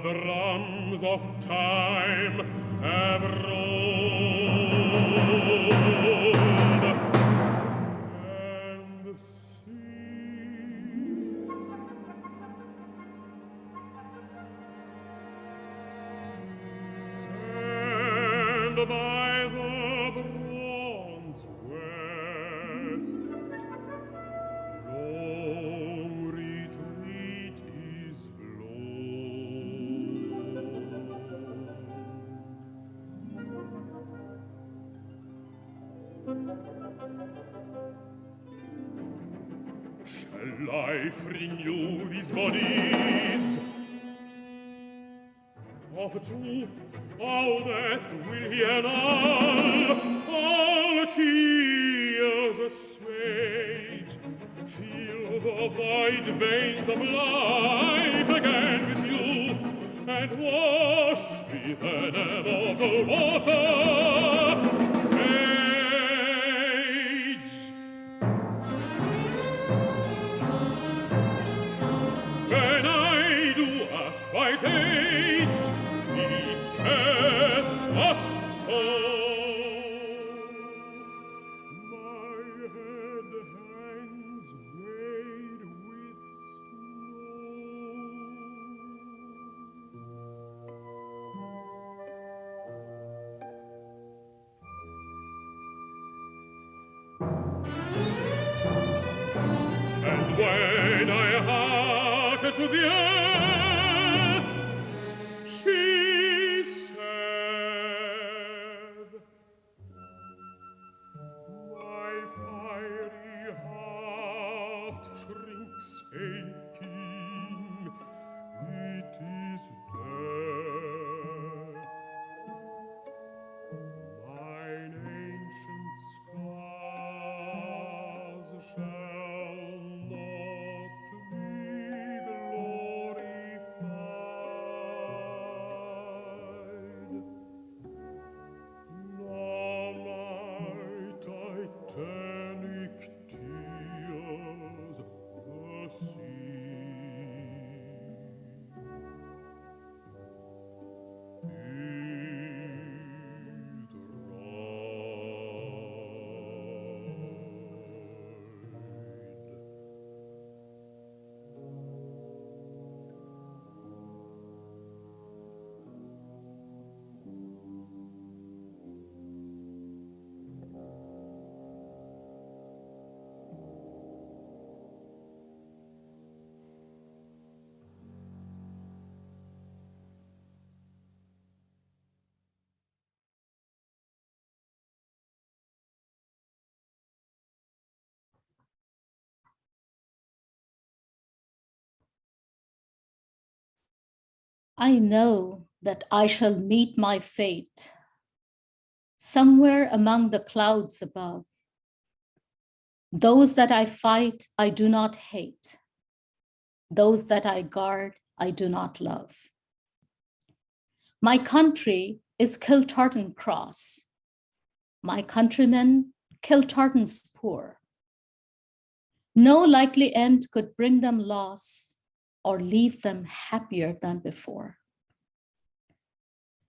drums of time have rolled, and ceased. And by the bronze west, long retreat is Shall life renew these bodies? Of truth, all death will he annul, all tears assuage, fill the void veins of life again with youth, and wash with an immortal water. Age. When I do ask white age, he said not so. My head hangs weighed with snow. And when I hearken to the earth, she said, my fiery heart shrinks aching, it is death. Mine ancient scars shall not be glorified, nor my titanic tears the sea. Be I know that I shall meet my fate somewhere among the clouds above. Those that I fight, I do not hate. Those that I guard, I do not love. My country is Kiltartan Cross. My countrymen, Kiltartan's poor. No likely end could bring them loss or leave them happier than before.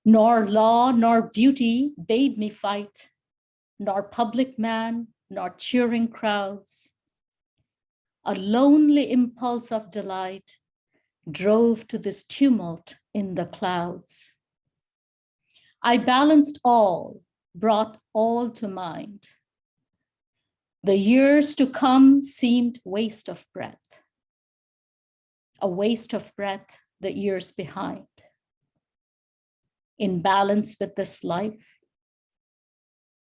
Nor law nor duty bade me fight, nor public man, nor cheering crowds. A lonely impulse of delight drove to this tumult in the clouds. I balanced all, brought all to mind. The years to come seemed waste of breath. A waste of breath the years behind. In balance with this life,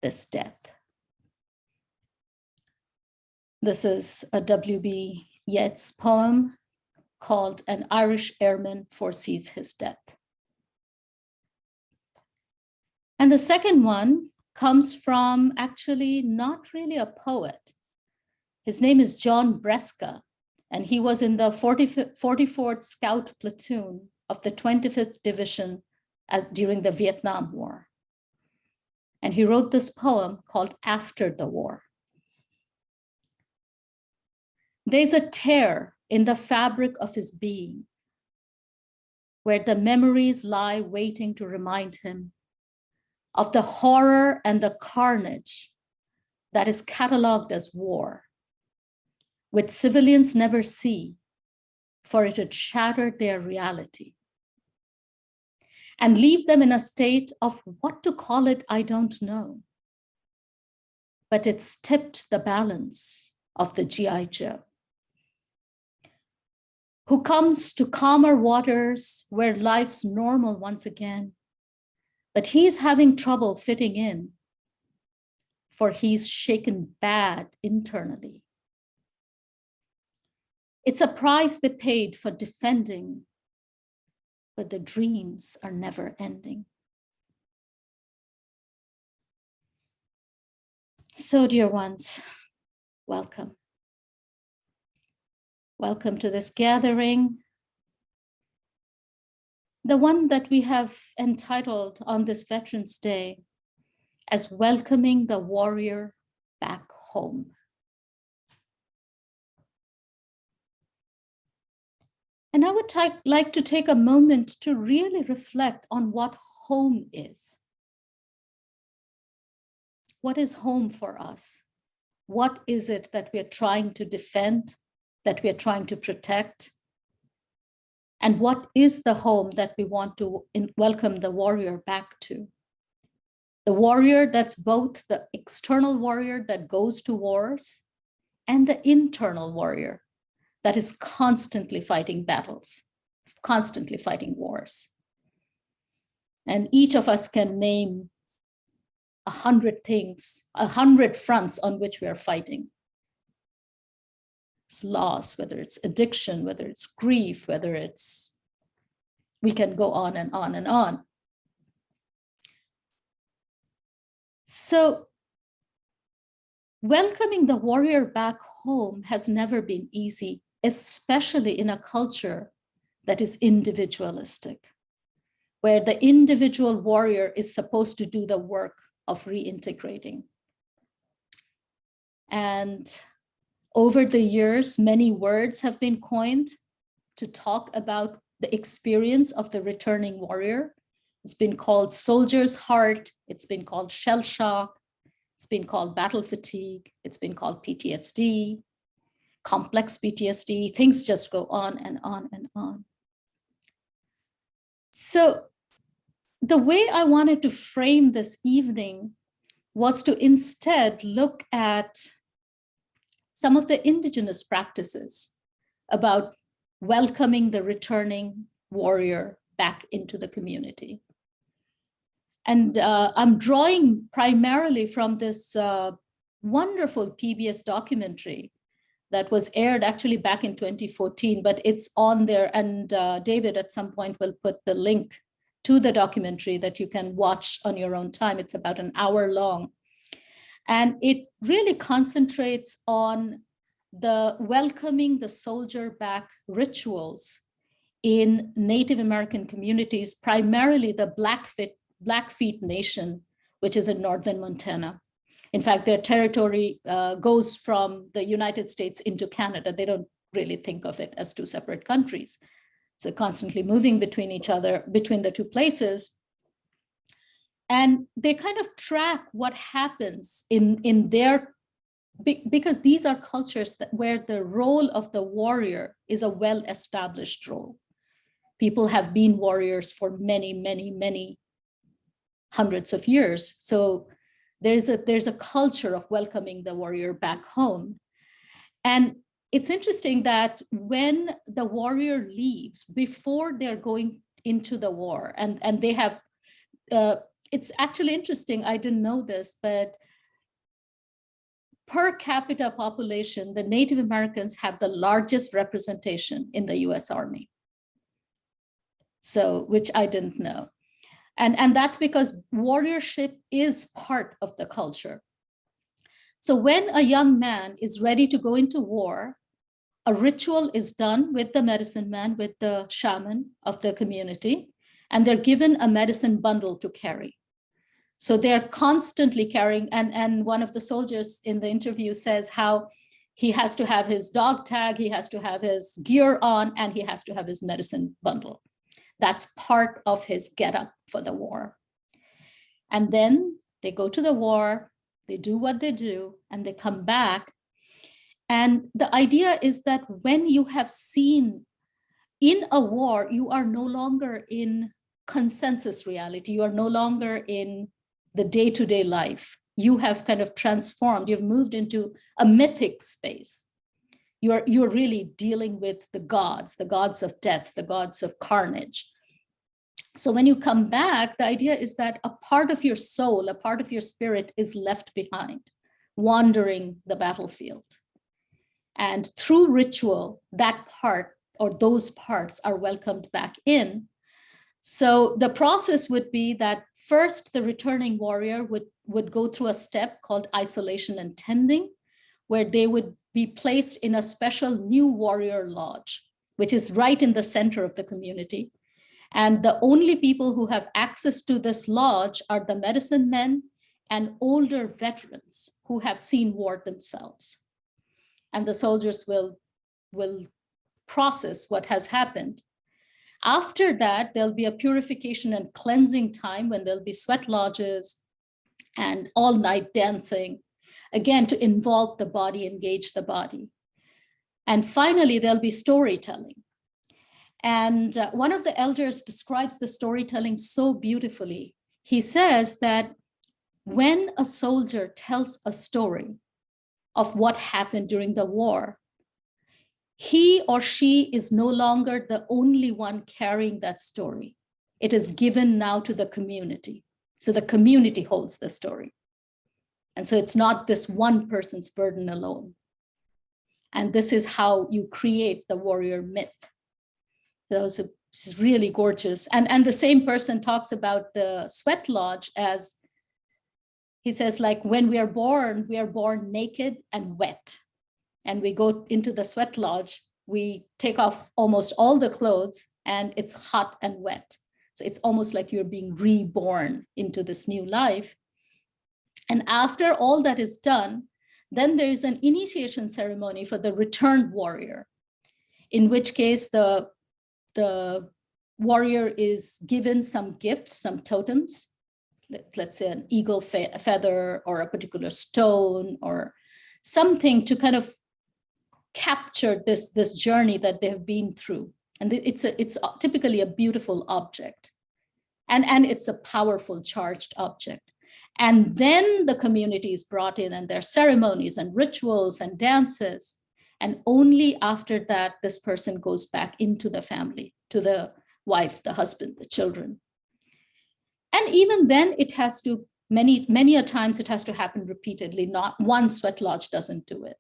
this death. This is a W.B. Yeats poem called An Irish Airman Foresees His Death. And the second one comes from actually not really a poet. His name is John Breska, and he was in the 44th Scout Platoon of the 25th Division during the Vietnam War. And he wrote this poem called After the War. There's a tear in the fabric of his being. where the memories lie waiting to remind him of the horror and the carnage that is cataloged as war, which civilians never see, for it had shattered their reality, and leave them in a state of what to call it, I don't know. But it's tipped the balance of the G.I. Joe, who comes to calmer waters where life's normal once again, but he's having trouble fitting in, for he's shaken bad internally. It's a price they paid for defending, but the dreams are never ending. So, dear ones, welcome. Welcome to this gathering, the one that we have entitled on this Veterans Day as Welcoming the Warrior Back Home. And I would like to take a moment to really reflect on what home is. What is home for us? What is it that we are trying to defend, that we are trying to protect? And what is the home that we want to welcome the warrior back to? The warrior that's both the external warrior that goes to wars and the internal warrior that is constantly fighting battles, constantly fighting wars. And each of us can name 100 things, 100 fronts on which we are fighting. It's loss, whether it's addiction, whether it's grief, whether it's, we can go on and on and on. So welcoming the warrior back home has never been easy, especially in a culture that is individualistic, where the individual warrior is supposed to do the work of reintegrating. And over the years, many words have been coined to talk about the experience of the returning warrior. It's been called soldier's heart. It's been called shell shock. It's been called battle fatigue. It's been called PTSD, complex PTSD. Things just go on and on and on. So the way I wanted to frame this evening was to instead look at some of the indigenous practices about welcoming the returning warrior back into the community. And I'm drawing primarily from this wonderful PBS documentary that was aired actually back in 2014, but it's on there. And David at some point will put the link to the documentary that you can watch on your own time. It's about an hour long. And it really concentrates on the welcoming the soldier back rituals in Native American communities, primarily the Blackfeet Nation, which is in northern Montana. In fact, their territory goes from the United States into Canada. They don't really think of it as two separate countries. So constantly moving between each other, between the two places. And they kind of track what happens in their, because these are cultures where the role of the warrior is a well-established role. People have been warriors for many, many, many hundreds of years. So there's a culture of welcoming the warrior back home. And it's interesting that when the warrior leaves, before they're going into the war, and they have, it's actually interesting, I didn't know this, but per capita population, the Native Americans have the largest representation in the US Army. So, which I didn't know. And that's because warriorship is part of the culture. So when a young man is ready to go into war, a ritual is done with the medicine man, with the shaman of the community, and they're given a medicine bundle to carry. So they're constantly carrying, and one of the soldiers in the interview says how he has to have his dog tag, he has to have his gear on, and he has to have his medicine bundle. That's part of his getup for the war. And then they go to the war, they do what they do, and they come back. And the idea is that when you have seen in a war, you are no longer in consensus reality. You are no longer in the day-to-day life. You have kind of transformed, you've moved into a mythic space. You're really dealing with the gods of death, the gods of carnage. So when you come back, the idea is that a part of your soul, a part of your spirit is left behind, wandering the battlefield. And through ritual, that part or those parts are welcomed back in. So the process would be that first the returning warrior would go through a step called isolation and tending, where they would be placed in a special new warrior lodge, which is right in the center of the community. And the only people who have access to this lodge are the medicine men and older veterans who have seen war themselves. And the soldiers will process what has happened. After that, there'll be a purification and cleansing time when there'll be sweat lodges and all night dancing, again, to involve the body, engage the body. And finally, there'll be storytelling. And one of the elders describes the storytelling so beautifully. He says that when a soldier tells a story of what happened during the war, he or she is no longer the only one carrying that story. It is given now to the community. So the community holds the story. And so it's not this one person's burden alone. And this is how you create the warrior myth. So it's really gorgeous. And the same person talks about the sweat lodge as, he says, like, when we are born naked and wet. And we go into the sweat lodge, we take off almost all the clothes and it's hot and wet. So it's almost like you're being reborn into this new life. And after all that is done, then there's an initiation ceremony for the returned warrior, in which case the warrior is given some gifts, some totems, let's say an eagle feather or a particular stone or something to kind of capture this journey that they have been through. And it's typically a beautiful object. And it's a powerful charged object. And then the community is brought in and there are ceremonies and rituals and dances. And only after that, this person goes back into the family, to the wife, the husband, the children. And even then it has to, many a times it has to happen repeatedly. Not one sweat lodge doesn't do it.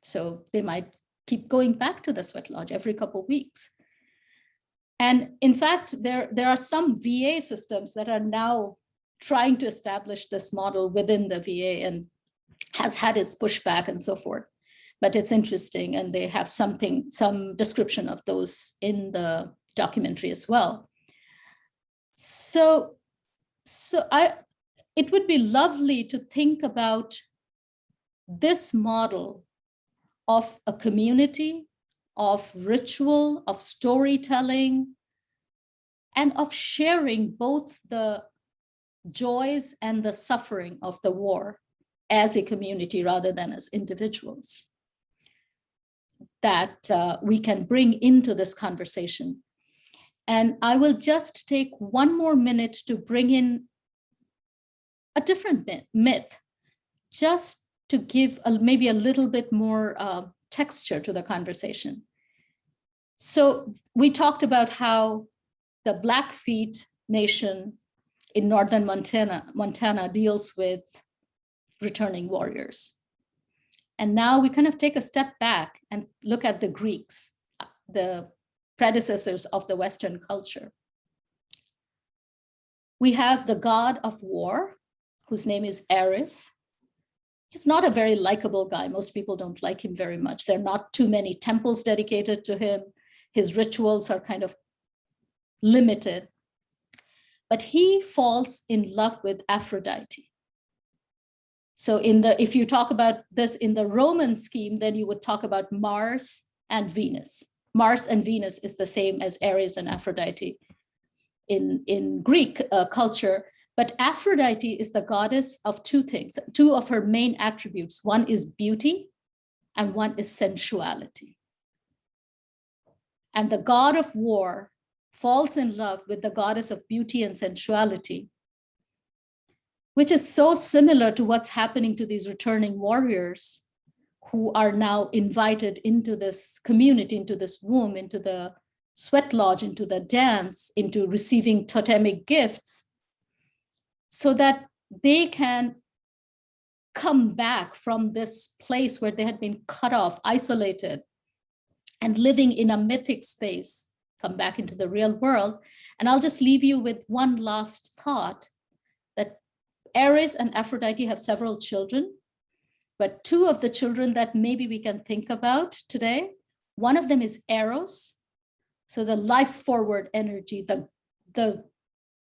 So they might keep going back to the sweat lodge every couple of weeks. And in fact, there are some VA systems that are now trying to establish this model within the VA and has had its pushback and so forth. But it's interesting, and they have some description of those in the documentary as well. So it would be lovely to think about this model of a community, of ritual, of storytelling, and of sharing both the joys and the suffering of the war as a community rather than as individuals, that we can bring into this conversation. And I will just take one more minute to bring in a different myth, just to give maybe a little bit more texture to the conversation. So we talked about how the Blackfeet Nation in northern Montana deals with returning warriors. And now we kind of take a step back and look at the Greeks, the predecessors of the Western culture. We have the god of war, whose name is Ares. He's not a very likable guy. Most people don't like him very much. There are not too many temples dedicated to him. His rituals are kind of limited. But he falls in love with Aphrodite. So if you talk about this in the Roman scheme, then you would talk about Mars and Venus. Mars and Venus is the same as Ares and Aphrodite. in Greek culture. But Aphrodite is the goddess of two things, two of her main attributes. One is beauty and one is sensuality. And the god of war falls in love with the goddess of beauty and sensuality, which is so similar to what's happening to these returning warriors who are now invited into this community, into this womb, into the sweat lodge, into the dance, into receiving totemic gifts, so that they can come back from this place where they had been cut off, isolated, and living in a mythic space, come back into the real world. And I'll just leave you with one last thought, that Ares and Aphrodite have several children, but two of the children that maybe we can think about today, one of them is Eros, so the life forward energy, the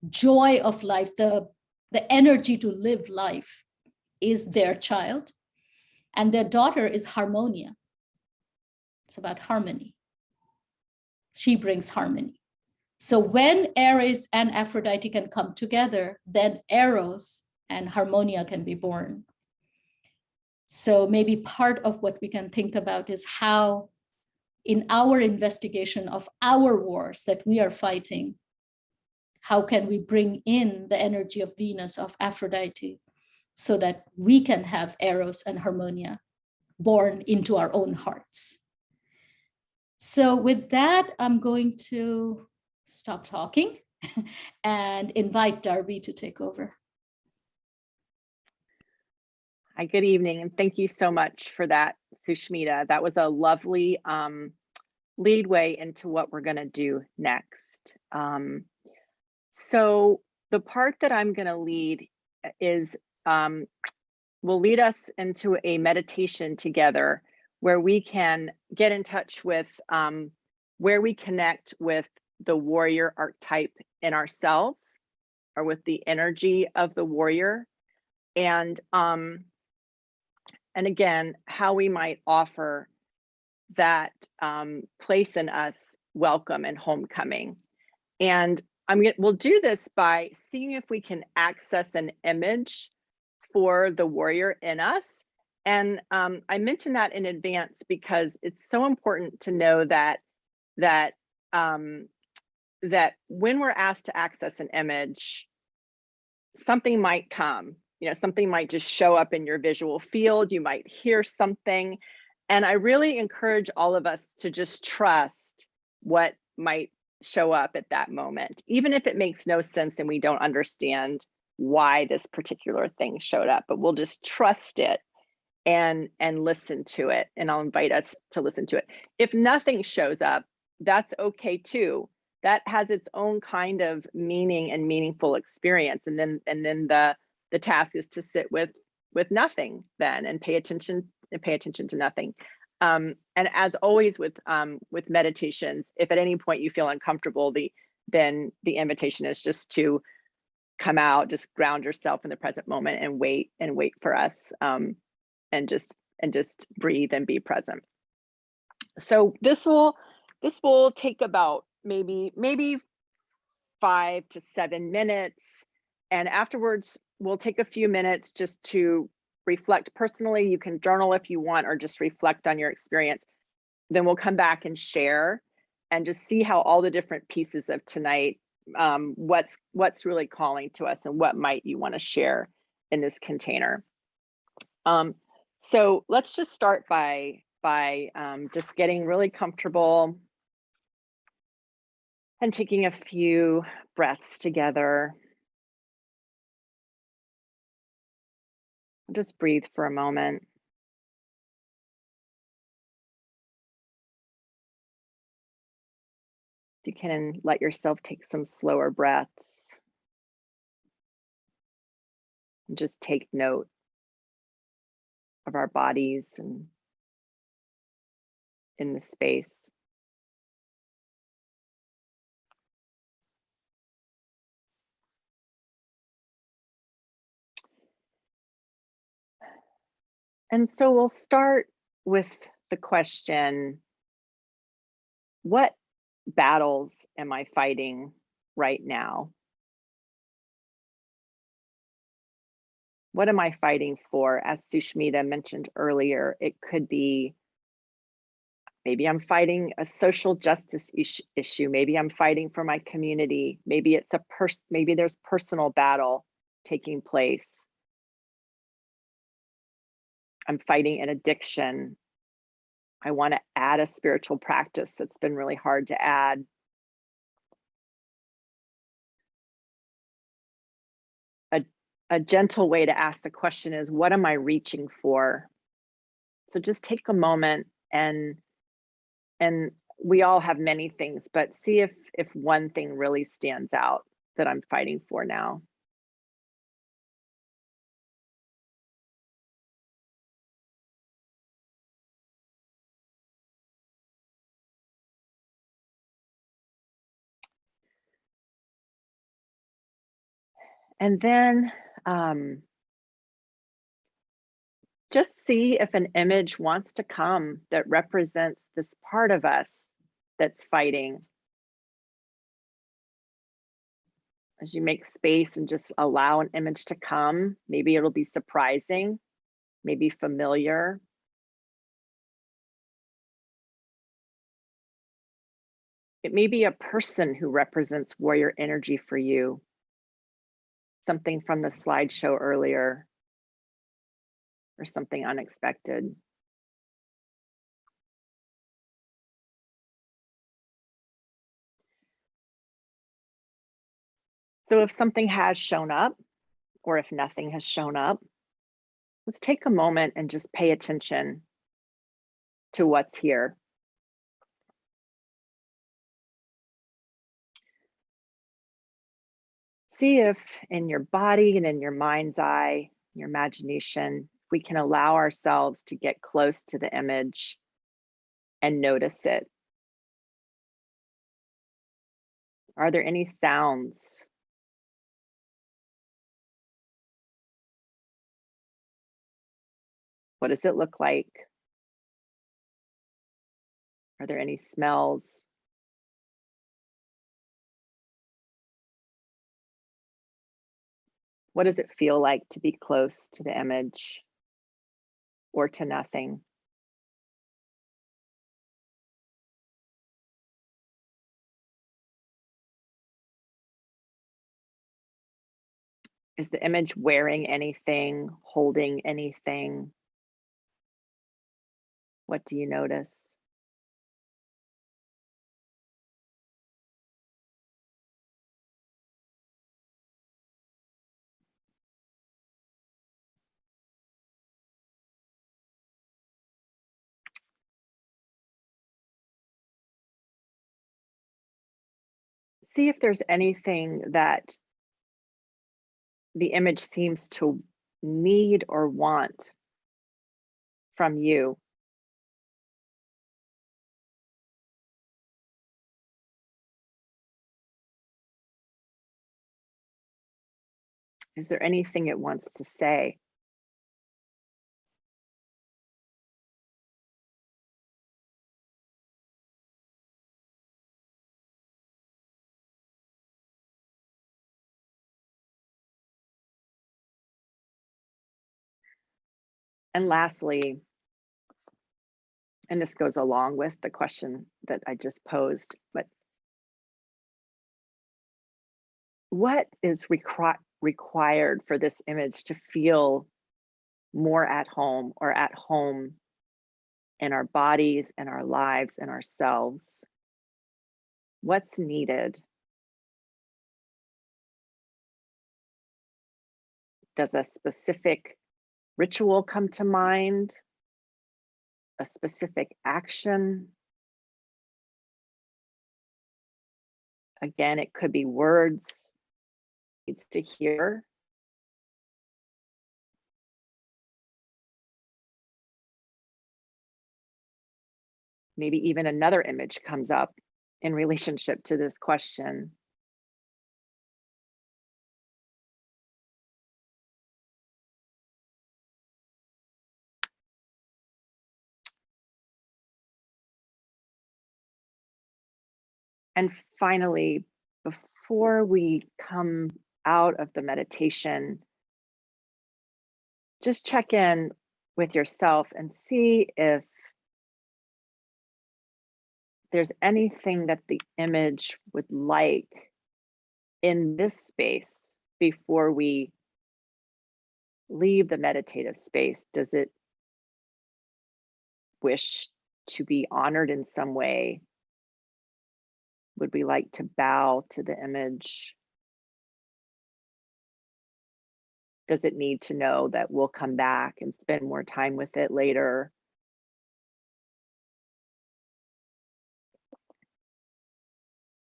joy of life, the energy to live life is their child. And their daughter is Harmonia. It's about harmony. She brings harmony. So when Ares and Aphrodite can come together, then Eros and Harmonia can be born. So maybe part of what we can think about is how, in our investigation of our wars that we are fighting, how can we bring in the energy of Venus, of Aphrodite, so that we can have Eros and Harmonia born into our own hearts. So with that, I'm going to stop talking and invite Darby to take over. Hi, good evening, and thank you so much for that, Sushmita. That was a lovely leadway into what we're going to do next. So the part that I'm going to lead is, will lead us into a meditation together where we can get in touch with where we connect with the warrior archetype in ourselves, or with the energy of the warrior, and again, how we might offer that place in us welcome and homecoming. And we'll do this by seeing if we can access an image for the warrior in us. And I mentioned that in advance because it's so important to know that when we're asked to access an image, something might come. You know, something might just show up in your visual field. You might hear something. And I really encourage all of us to just trust what might show up at that moment, even if it makes no sense and we don't understand why this particular thing showed up, but we'll just trust it and listen to it. And I'll invite us to listen to it. If nothing shows up, that's okay too. That has its own kind of meaning and meaningful experience. And then the task is to sit with nothing then and pay attention to nothing. And as always with meditations, if at any point you feel uncomfortable, then the invitation is just to come out, just ground yourself in the present moment and wait for us, and just breathe and be present. So this will take about maybe 5 to 7 minutes, and afterwards we'll take a few minutes just to reflect personally. You can journal if you want, or just reflect on your experience. Then we'll come back and share and just see how all the different pieces of tonight, what's really calling to us and what might you want to share in this container. So let's just start by just getting really comfortable and taking a few breaths together. Just breathe for a moment. You can let yourself take some slower breaths. And just take note of our bodies and in the space. And so we'll start with the question, what battles am I fighting right now? What am I fighting for? As Sushmita mentioned earlier, it could be maybe I'm fighting a social justice issue. Maybe I'm fighting for my community. Maybe it's maybe there's personal battle taking place. I'm fighting an addiction. I want to add a spiritual practice that's been really hard to add. A gentle way to ask the question is, what am I reaching for? So just take a moment and we all have many things, but see if one thing really stands out that I'm fighting for now. And then just see if an image wants to come that represents this part of us that's fighting. As you make space and just allow an image to come, maybe it'll be surprising, maybe familiar. It may be a person who represents warrior energy for you. Something from the slideshow earlier, or something unexpected. So if something has shown up, or if nothing has shown up, let's take a moment and just pay attention to what's here. See if in your body and in your mind's eye, your imagination, we can allow ourselves to get close to the image and notice it. Are there any sounds? What does it look like? Are there any smells? What does it feel like to be close to the image or to nothing? Is the image wearing anything, holding anything? What do you notice? See if there's anything that the image seems to need or want from you. Is there anything it wants to say? And lastly, and this goes along with the question that I just posed, but what is required for this image to feel more at home, or at home in our bodies and our lives and ourselves? What's needed? Does a specific ritual come to mind? A specific action? Again, it could be words it needs to hear. Maybe even another image comes up in relationship to this question. And finally, before we come out of the meditation, just check in with yourself and see if there's anything that the image would like in this space before we leave the meditative space. Does it wish to be honored in some way? Would we like to bow to the image? Does it need to know that we'll come back and spend more time with it later?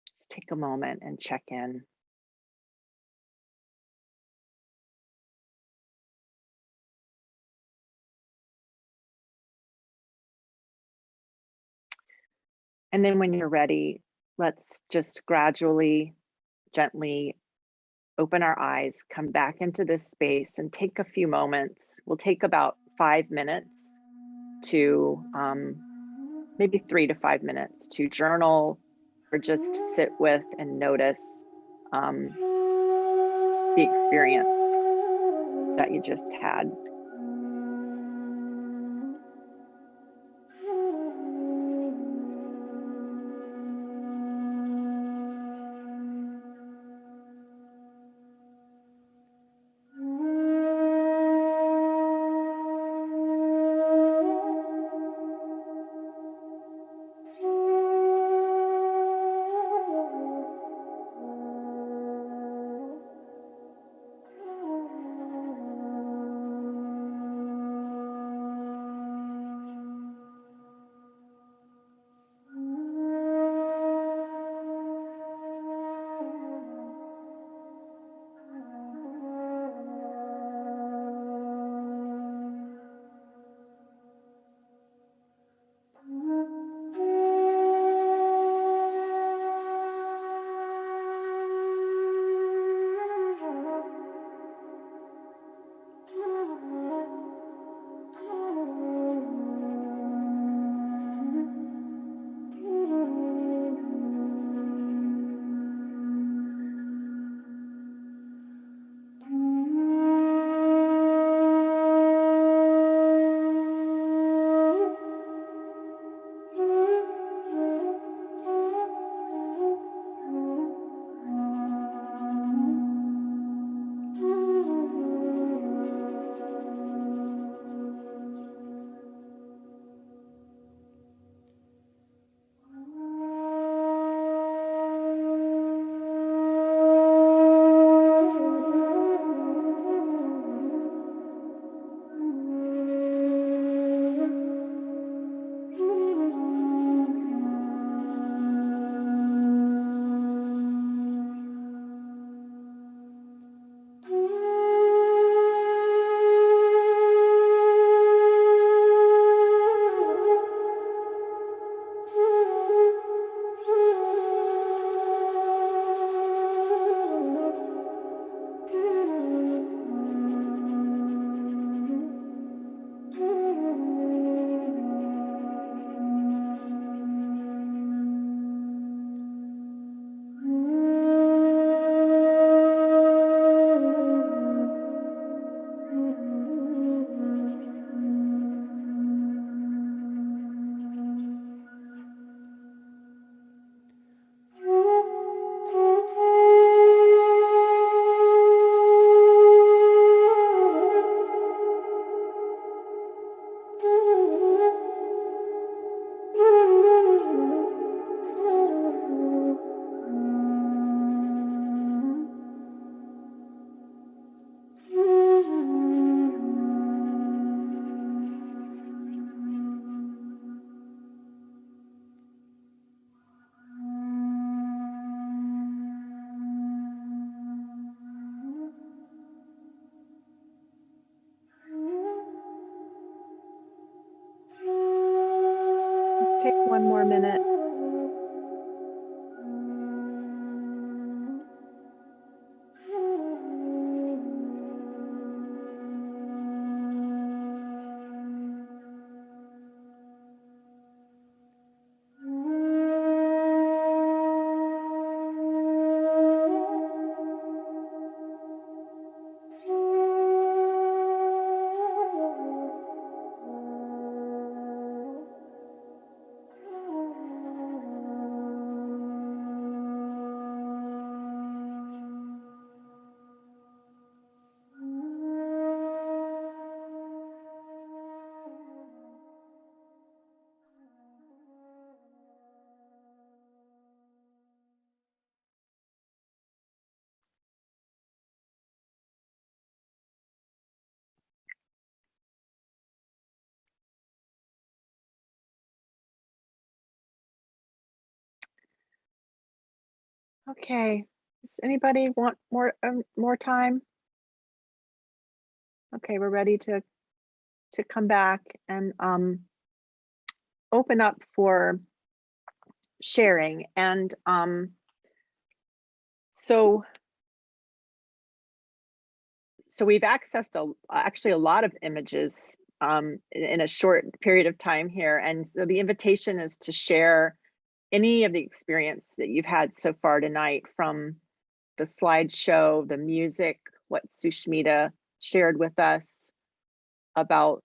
Just take a moment and check in. And then when you're ready, let's just gradually, gently open our eyes, come back into this space and take a few moments. We'll take about 5 minutes to, maybe 3 to 5 minutes to journal or just sit with and notice the experience that you just had. Take one more minute. Okay. Does anybody want more time? Okay, we're ready to come back and open up for sharing. And so we've accessed actually a lot of images in a short period of time here. And so the invitation is to share any of the experience that you've had so far tonight, from the slideshow, the music, what Sushmita shared with us about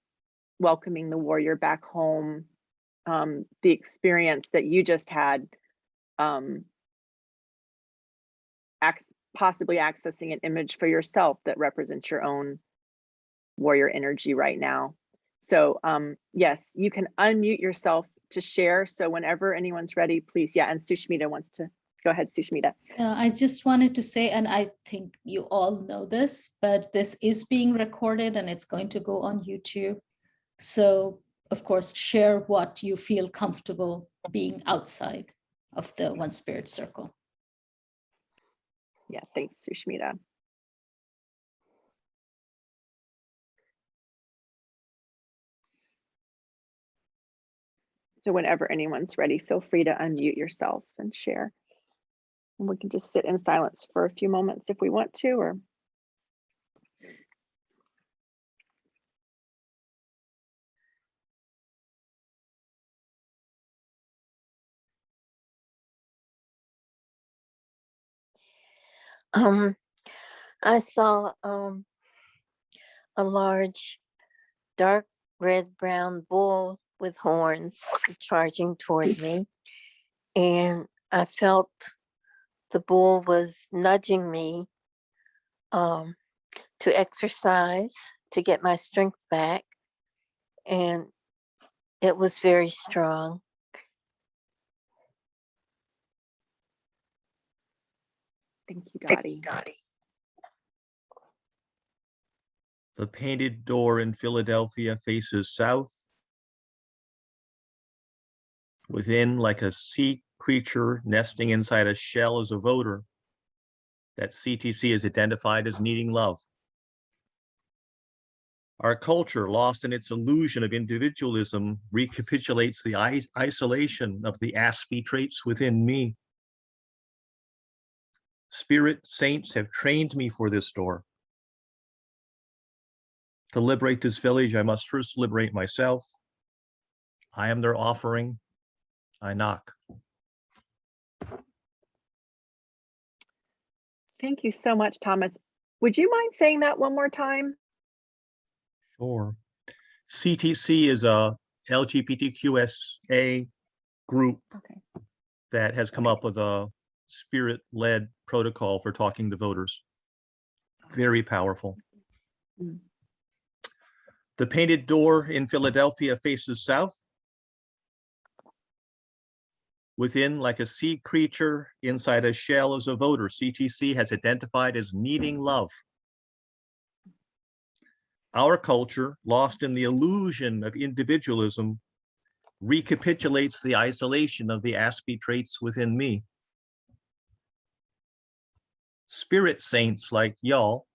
welcoming the warrior back home, the experience that you just had, possibly accessing an image for yourself that represents your own warrior energy right now. So yes, you can unmute yourself to share. So whenever anyone's ready, please. Yeah, and Sushmita wants to go ahead. Sushmita. I just wanted to say, and I think you all know this, but this is being recorded and it's going to go on YouTube. So of course, share what you feel comfortable being outside of the One Spirit circle. Yeah, thanks, Sushmita. So whenever anyone's ready, feel free to unmute yourself and share. And we can just sit in silence for a few moments if we want to, or I saw a large dark red-brown bull with horns charging toward me, and I felt the bull was nudging me to exercise to get my strength back, and it was very strong. thank you, Dottie. The painted door in Philadelphia faces south. Within, like a sea creature nesting inside a shell, is a voter that CTC is identified as needing love. Our culture, lost in its illusion of individualism, recapitulates the isolation of the Aspie traits within me. Spirit saints have trained me for this door. To liberate this village, I must first liberate myself. I am their offering. I knock. Thank you so much, Thomas. Would you mind saying that one more time? Sure. CTC is a LGBTQSA group that has come up with a spirit-led protocol for talking to voters. Very powerful. Mm. The painted door in Philadelphia faces south. Within, like a sea creature inside a shell, is a voter CTC has identified as needing love. Our culture, lost in the illusion of individualism, recapitulates the isolation of the Aspie traits within me. Spirit saints like y'all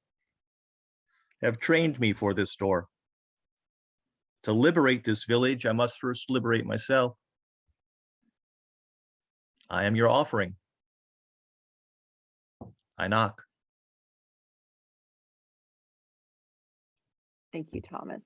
have trained me for this door. To liberate this village, I must first liberate myself. I am your offering. I knock. Thank you, Thomas.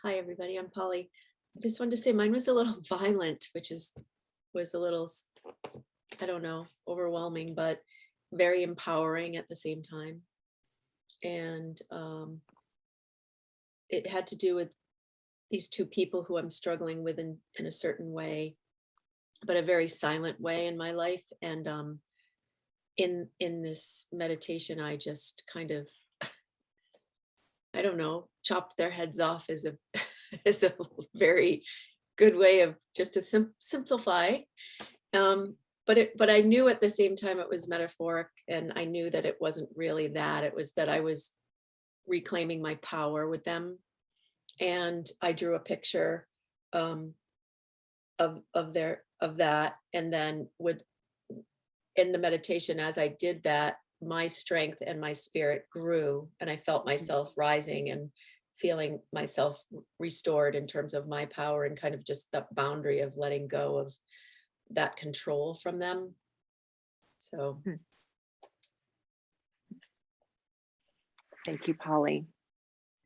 Hi everybody, I'm Polly. I just wanted to say mine was a little violent, which was a little, I don't know, overwhelming, but very empowering at the same time. And it had to do with these two people who I'm struggling with in a certain way, but a very silent way in my life. And in this meditation, I just kind of, I don't know, chopped their heads off as a is a very good way of just to simplify. but I knew at the same time it was metaphoric, and I knew that it wasn't really that. It was that I was reclaiming my power with them. And I drew a picture of that. And then in the meditation, as I did that, my strength and my spirit grew, and I felt myself rising and feeling myself restored in terms of my power, and kind of just the boundary of letting go of that control from them. So Thank you, Polly.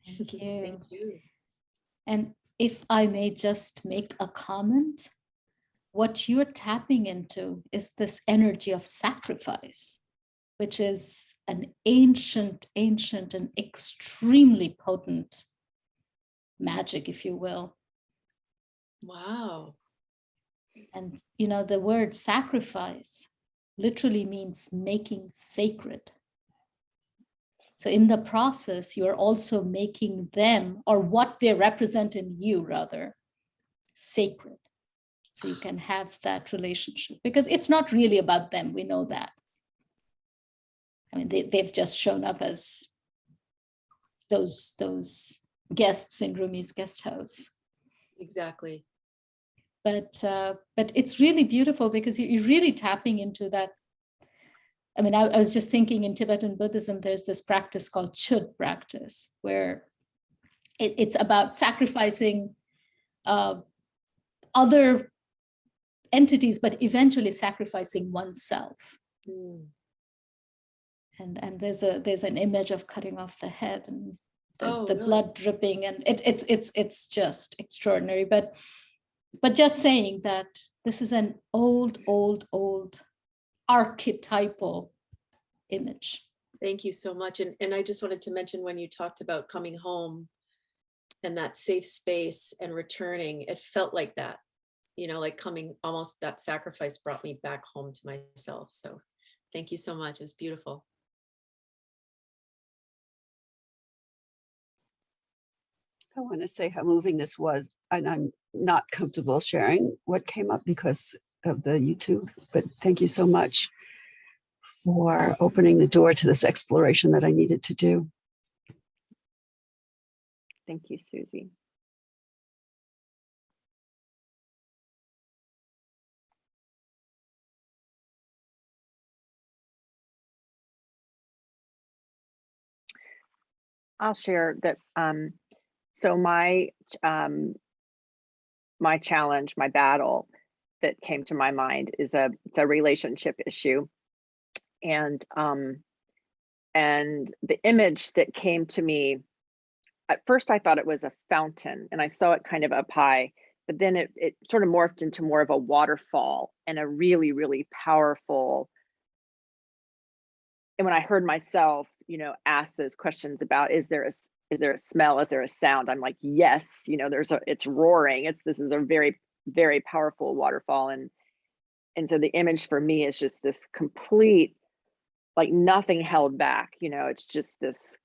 Thank you. thank you. And if I may just make a comment, what you're tapping into is this energy of sacrifice, which is an ancient and extremely potent magic, if you will. Wow. And, you know, the word sacrifice literally means making sacred. So in the process, you're also making them, or what they represent in you rather, sacred. So you can have that relationship, because it's not really about them. We know that. I mean, they've just shown up as those guests in Rumi's guest house. Exactly. But it's really beautiful, because you're really tapping into that. I mean, I was just thinking, in Tibetan Buddhism, there's this practice called chud practice, where it's about sacrificing other entities, but eventually sacrificing oneself. Mm. And there's an image of cutting off the head and the Really? blood dripping, and it's just extraordinary. But just saying that this is an old archetypal image. Thank you so much. And I just wanted to mention, when you talked about coming home and that safe space and returning, it felt like that, you know, like coming, almost that sacrifice brought me back home to myself. So thank you so much. It was beautiful. I want to say how moving this was, and I'm not comfortable sharing what came up because of the YouTube, but thank you so much for opening the door to this exploration that I needed to do. Thank you, Susie. I'll share that. So my challenge, my battle that came to my mind is it's a relationship issue, and the image that came to me, at first I thought it was a fountain, and I saw it kind of up high, but then it sort of morphed into more of a waterfall, and a really, really powerful. And when I heard myself, you know, ask those questions about, is there a smell? Is there a sound? I'm like, yes, you know, it's roaring. This is a very, very powerful waterfall. And so the image for me is just this complete, like nothing held back, you know, it's just this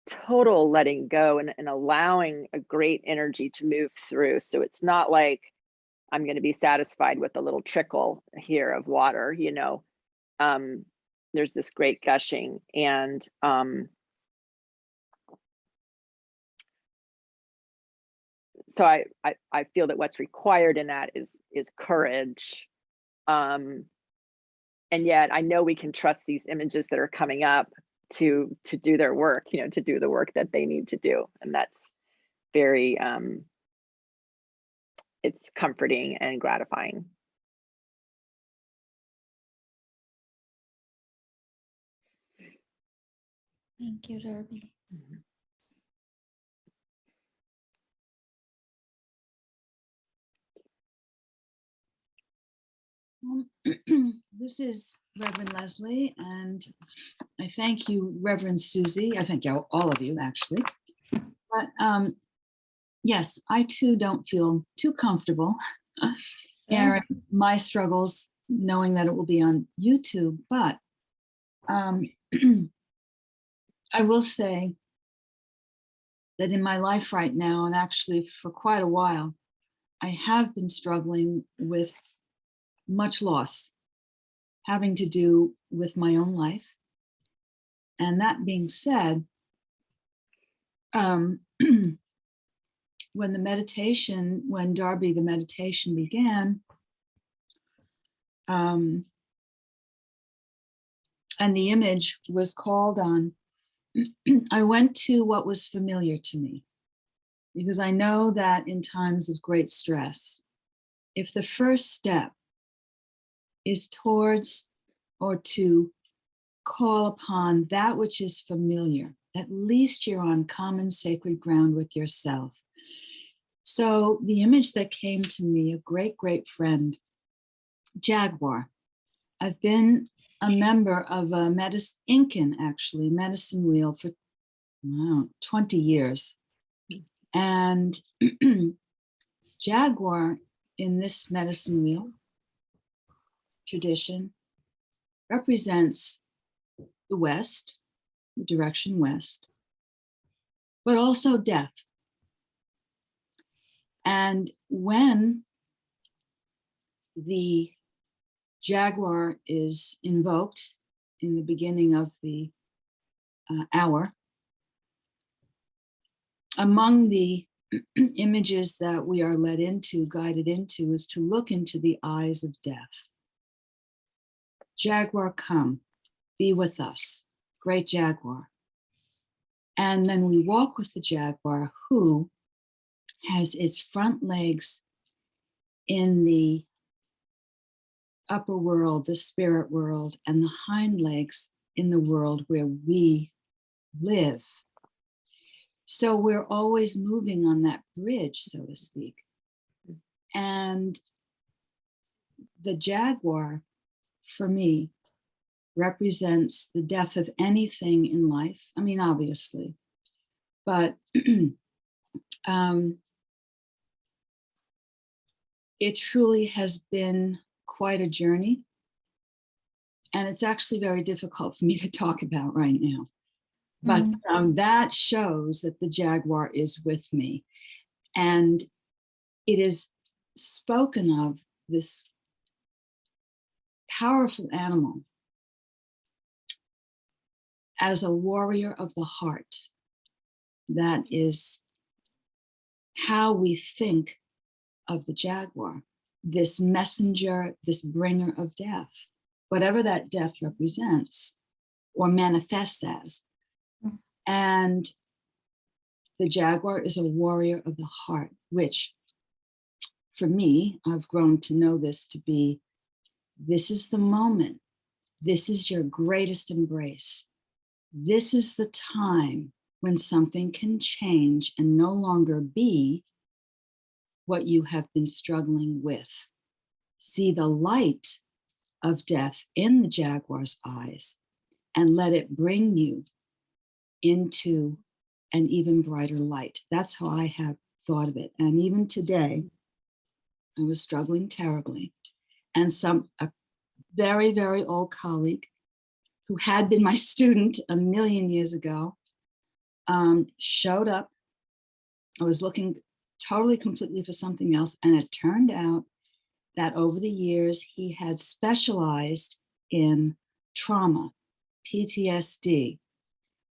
total letting go and allowing a great energy to move through. So it's not like I'm going to be satisfied with a little trickle here of water, you know. There's this great gushing, and so I feel that what's required in that is courage, and yet I know we can trust these images that are coming up to do their work, you know, to do the work that they need to do, and that's very it's comforting and gratifying. Thank you, Darby. This is Reverend Leslie, and I thank you, Reverend Susie. I thank you, all of you, actually. But yes, I too don't feel too comfortable sharing my struggles, knowing that it will be on YouTube. But I will say that in my life right now, and actually for quite a while, I have been struggling with much loss having to do with my own life. And that being said, when Darby, the meditation began, and the image was called on, I went to what was familiar to me, because I know that in times of great stress, if the first step is towards or to call upon that which is familiar, at least you're on common sacred ground with yourself. So the image that came to me, a great, great friend, jaguar. I've been a member of a medicine wheel for 20 years. And jaguar in this medicine wheel tradition represents the West, the direction West, but also death. And when the jaguar is invoked in the beginning of the hour, among the images that we are led into, guided into, is to look into the eyes of death. Jaguar, come, be with us, great jaguar. And then we walk with the jaguar, who has its front legs in the upper world, the spirit world, and the hind legs in the world where we live. So we're always moving on that bridge, so to speak. And the jaguar, for me, represents the death of anything in life. I mean, obviously, but it truly has been quite a journey. And it's actually very difficult for me to talk about right now. But that shows that the jaguar is with me. And it is spoken of, this powerful animal, as a warrior of the heart. That is how we think of the jaguar, this messenger, this bringer of death, whatever that death represents or manifests as. And the jaguar is a warrior of the heart, which for me, I've grown to know this to be, this is the moment. This is your greatest embrace. This is the time when something can change and no longer be what you have been struggling with. See the light of death in the jaguar's eyes and let it bring you into an even brighter light. That's how I have thought of it. And even today, I was struggling terribly. And a very, very old colleague who had been my student a million years ago showed up. I was looking totally, completely for something else. And it turned out that over the years, he had specialized in trauma, PTSD,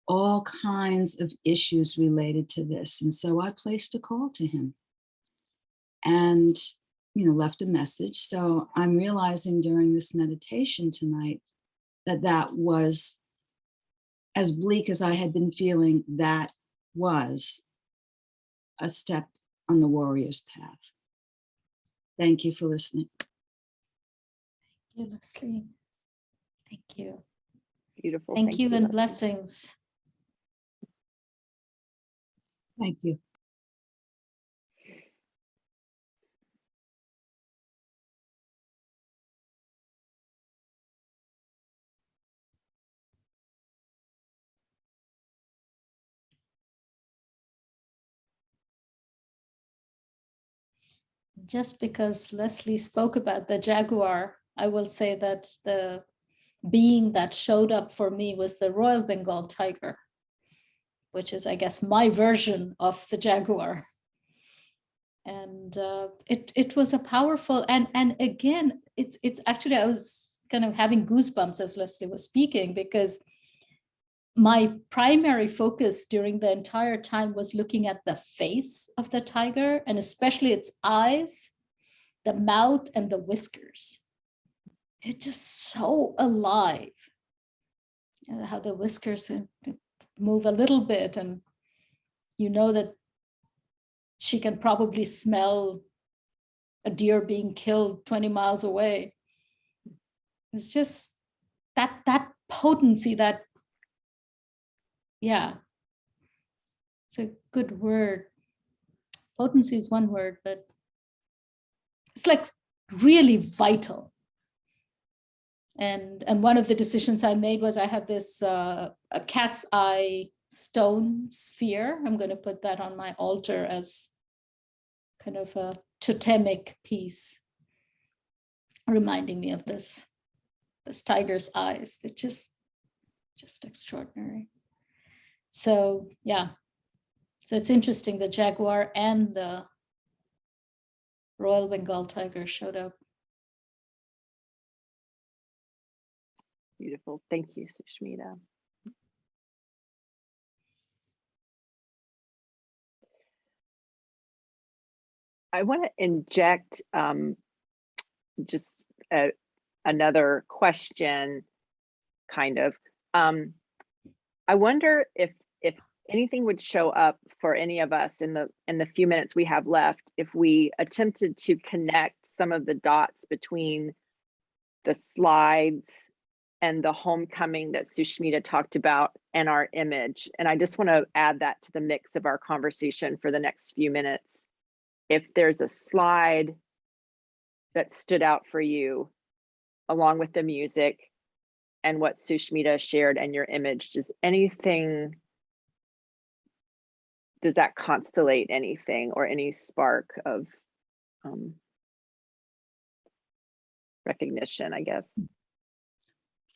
all kinds of issues related to this. And so I placed a call to him and, left a message. So I'm realizing during this meditation tonight that that was, as bleak as I had been feeling, that was a step on the warrior's path. Thank you for listening. Thank you, Leslie. Thank you. Beautiful. Thank you and Leslie. blessings. Thank you. Just because Leslie spoke about the jaguar, I will say that the being that showed up for me was the Royal Bengal tiger, which is, I guess, my version of the jaguar. And it was a powerful, and again, it's actually, I was kind of having goosebumps as Leslie was speaking, because my primary focus during the entire time was looking at the face of the tiger, and especially its eyes, the mouth, and the whiskers. They're just so alive. How the whiskers move a little bit, and you know that she can probably smell a deer being killed 20 miles away. It's just that potency, that, yeah, it's a good word. Potency is one word, but it's like really vital. And one of the decisions I made was, I have this a cat's eye stone sphere. I'm going to put that on my altar as kind of a totemic piece, reminding me of this tiger's eyes. They're just extraordinary. So yeah, so it's interesting, the jaguar and the Royal Bengal tiger showed up. Beautiful. Thank you, Sushmita. I want to inject just another question, kind of. I wonder if anything would show up for any of us in the few minutes we have left, if we attempted to connect some of the dots between the slides and the homecoming that Sushmita talked about and our image. And I just want to add that to the mix of our conversation for the next few minutes. If there's a slide that stood out for you, along with the music and what Sushmita shared and your image, does that constellate anything, or any spark of recognition, I guess?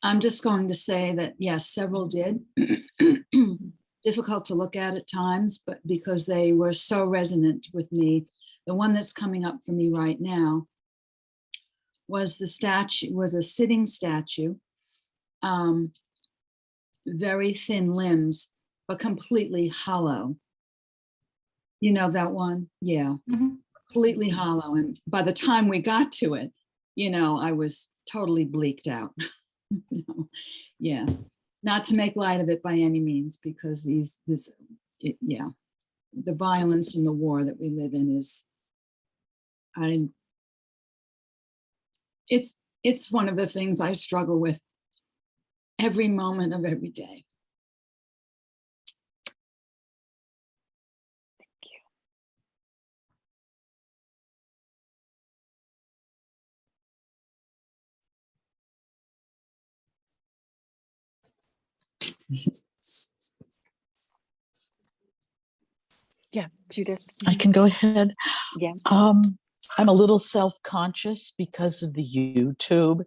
I'm just going to say that, yes, several did. Difficult to look at times, but because they were so resonant with me. The one that's coming up for me right now was a sitting statue, very thin limbs, but completely hollow. You know that one? Yeah, completely hollow. And by the time we got to it, I was totally bleaked out. Yeah, not to make light of it by any means, because the violence and the war that we live in it's one of the things I struggle with every moment of every day. Yeah, Judith. I can go ahead. Yeah. I'm a little self-conscious because of the YouTube.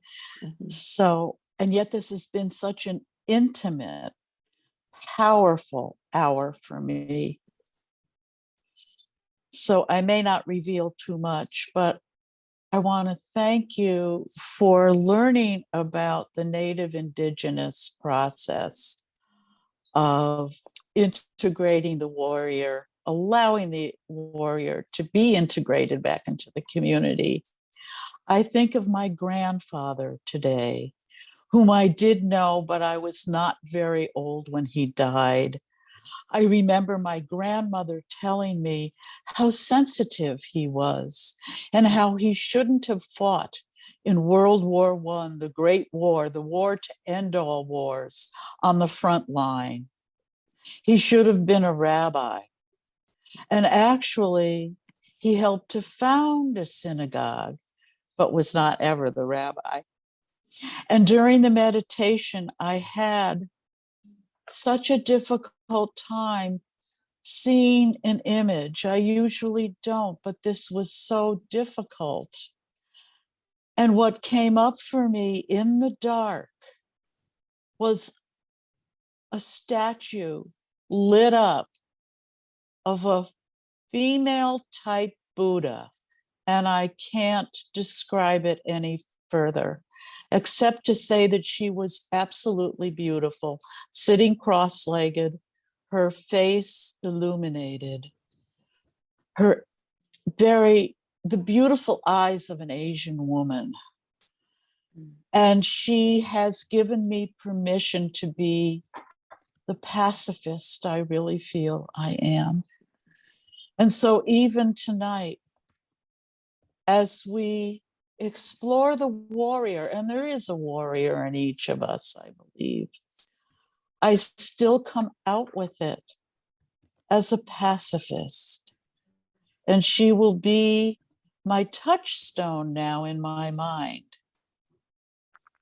So, and yet this has been such an intimate, powerful hour for me. So I may not reveal too much, but I want to thank you for learning about the Native Indigenous process of integrating the warrior, allowing the warrior to be integrated back into the community. I think of my grandfather today, whom I did know, but I was not very old when he died. I remember my grandmother telling me how sensitive he was and how he shouldn't have fought in World War I, the Great War, the war to end all wars, on the front line. He should have been a rabbi. And actually, he helped to found a synagogue, but was not ever the rabbi. And during the meditation, I had such a difficult time seeing an image. I usually don't, but this was so difficult. And what came up for me in the dark was a statue lit up of a female type Buddha, and I can't describe it any further, except to say that she was absolutely beautiful, sitting cross-legged, her face illuminated, the beautiful eyes of an Asian woman. And she has given me permission to be the pacifist I really feel I am. And so even tonight, as we explore the warrior, and there is a warrior in each of us, I believe, I still come out with it as a pacifist. And she will be my touchstone now in my mind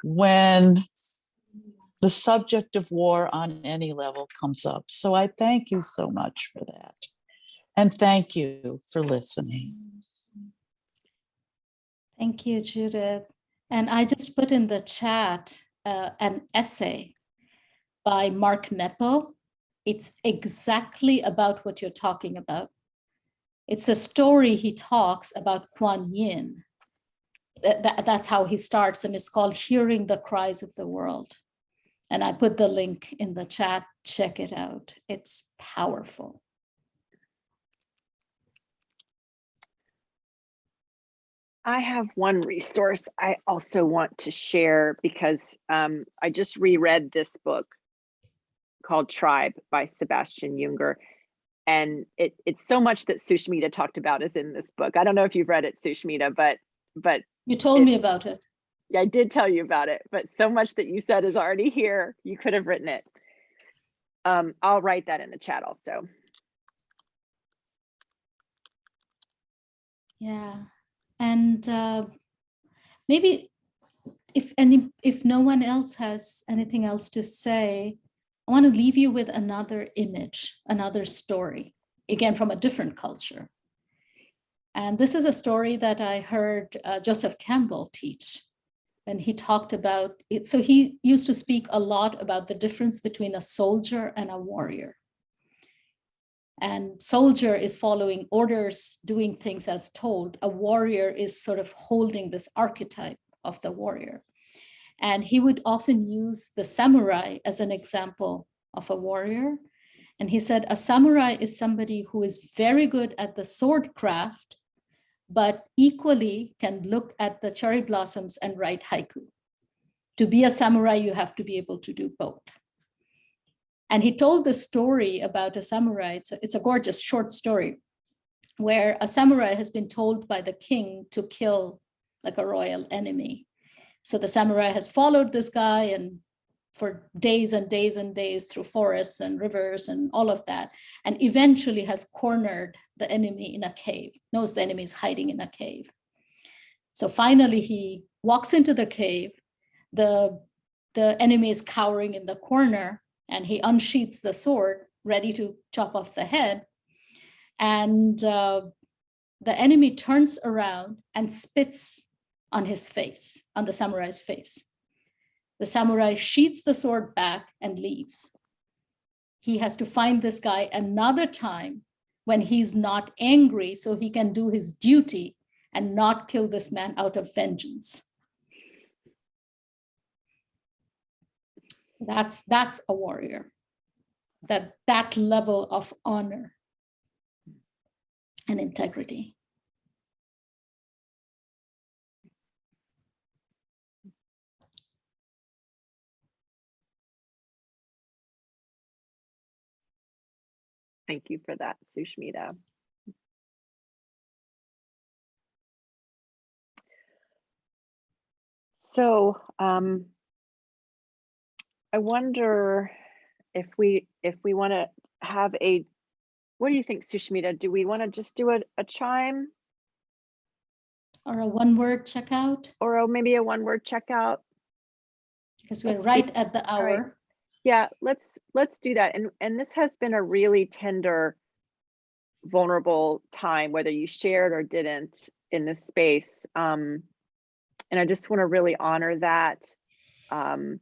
when the subject of war on any level comes up. So I thank you so much for that. And thank you for listening. Thank you, Judith. And I just put in the chat an essay by Mark Nepo. It's exactly about what you're talking about. It's a story he talks about Kuan Yin. That's how he starts, and it's called Hearing the Cries of the World. And I put the link in the chat. Check it out. It's powerful. I have one resource I also want to share because I just reread this book called Tribe by Sebastian Junger. And it's so much that Sushmita talked about is in this book. I don't know if you've read it, Sushmita, but you told me about it. Yeah, I did tell you about it, but so much that you said is already here. You could have written it. I'll write that in the chat also. Yeah, and maybe if no one else has anything else to say, I want to leave you with another image, another story, again from a different culture. And this is a story that I heard Joseph Campbell teach. And he talked about it. So he used to speak a lot about the difference between a soldier and a warrior. And soldier is following orders, doing things as told. A warrior is sort of holding this archetype of the warrior. And he would often use the samurai as an example of a warrior. And he said, a samurai is somebody who is very good at the sword craft, but equally can look at the cherry blossoms and write haiku. To be a samurai, you have to be able to do both. And he told this story about a samurai. It's a gorgeous short story where a samurai has been told by the king to kill like a royal enemy. So the samurai has followed this guy and for days and days and days through forests and rivers and all of that, and eventually has cornered the enemy in a cave, knows the enemy is hiding in a cave. So finally he walks into the cave, the enemy is cowering in the corner, and he unsheaths the sword, ready to chop off the head. And the enemy turns around and spits on his face, on the samurai's face. The samurai sheaths the sword back and leaves. He has to find this guy another time when he's not angry so he can do his duty and not kill this man out of vengeance. That's a warrior, that level of honor and integrity. Thank you for that, Sushmita. So I wonder if we want to have a, what do you think, Sushmita? Do we want to just do a chime? Or a one-word checkout? Or maybe a one-word checkout? Because we're right at the hour. Right. Yeah, let's do that. And this has been a really tender, vulnerable time, whether you shared or didn't in this space. And I just want to really honor that. And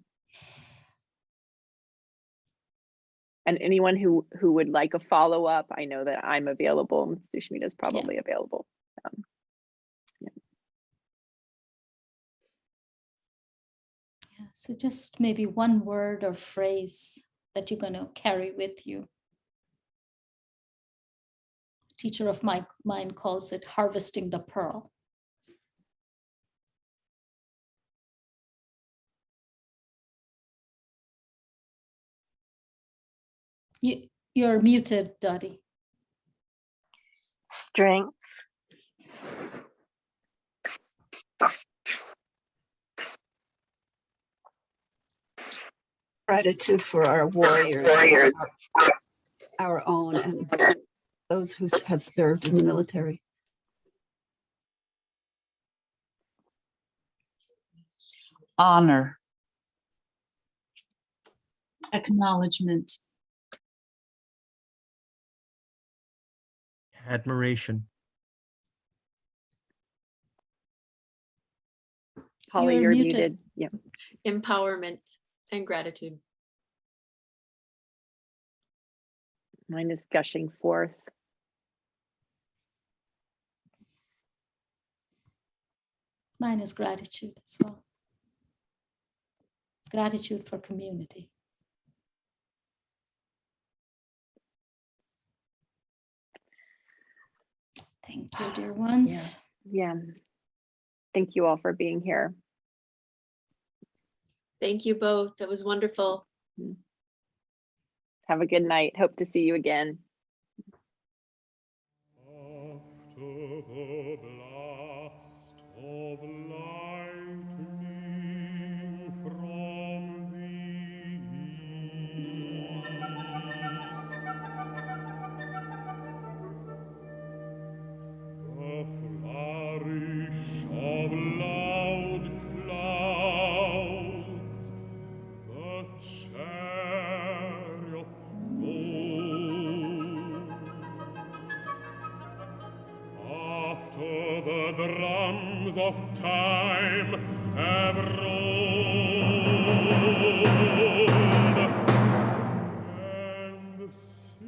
anyone who would like a follow-up, I know that I'm available and Sushmita is probably available. Yeah, so just maybe one word or phrase that you're going to carry with you. A teacher of mine calls it harvesting the pearl. You're muted, Dottie. Strength. Gratitude for our warriors, our own, and those who have served in the military. Honor. Acknowledgement. Admiration. Holly, You're you're muted. muted. Yeah. Empowerment and gratitude. Mine is gushing forth. Mine is gratitude as well. Gratitude for community. Thank you, dear ones. Yeah. Thank you all for being here. Thank you both. That was wonderful. Have a good night. Hope to see you again. After the blast of lightning from the east, a flourish of loud clouds, the chariots roll. After the drums of time have rolled, and ceased,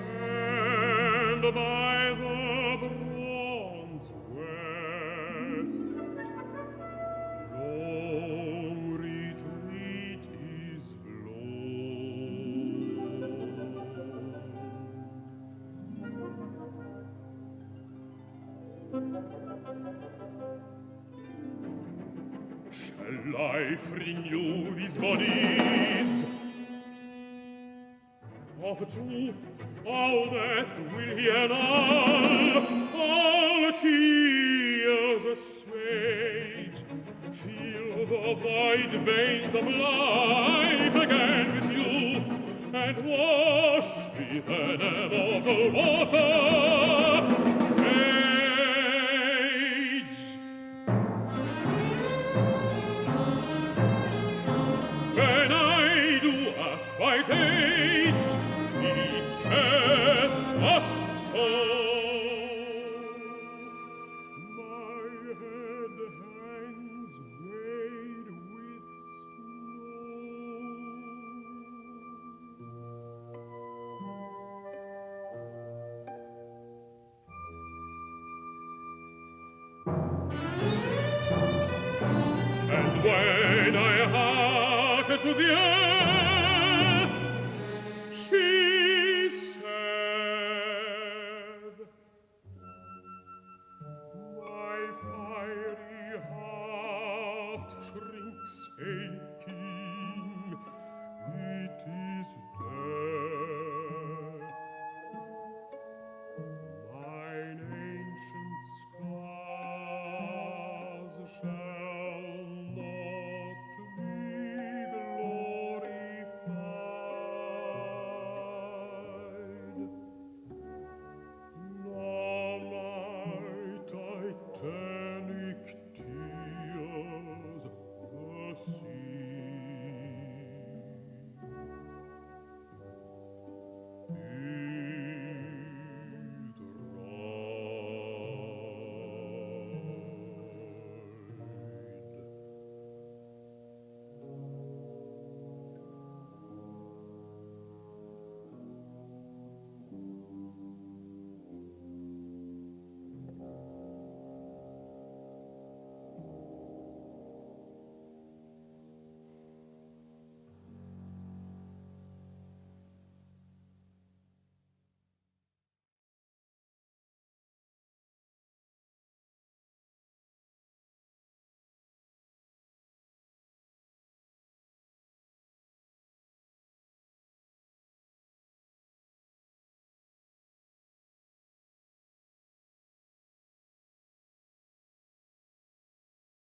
and by the bronze west, long retreat is blown. Shall life renew these bodies? Of truth, all death will he annul, all tears assuage, fill the void veins of life again with youth, and wash with an immortal water age. When I do ask white age, he said not so. My head hangs weighed with snow. And when I hearken to the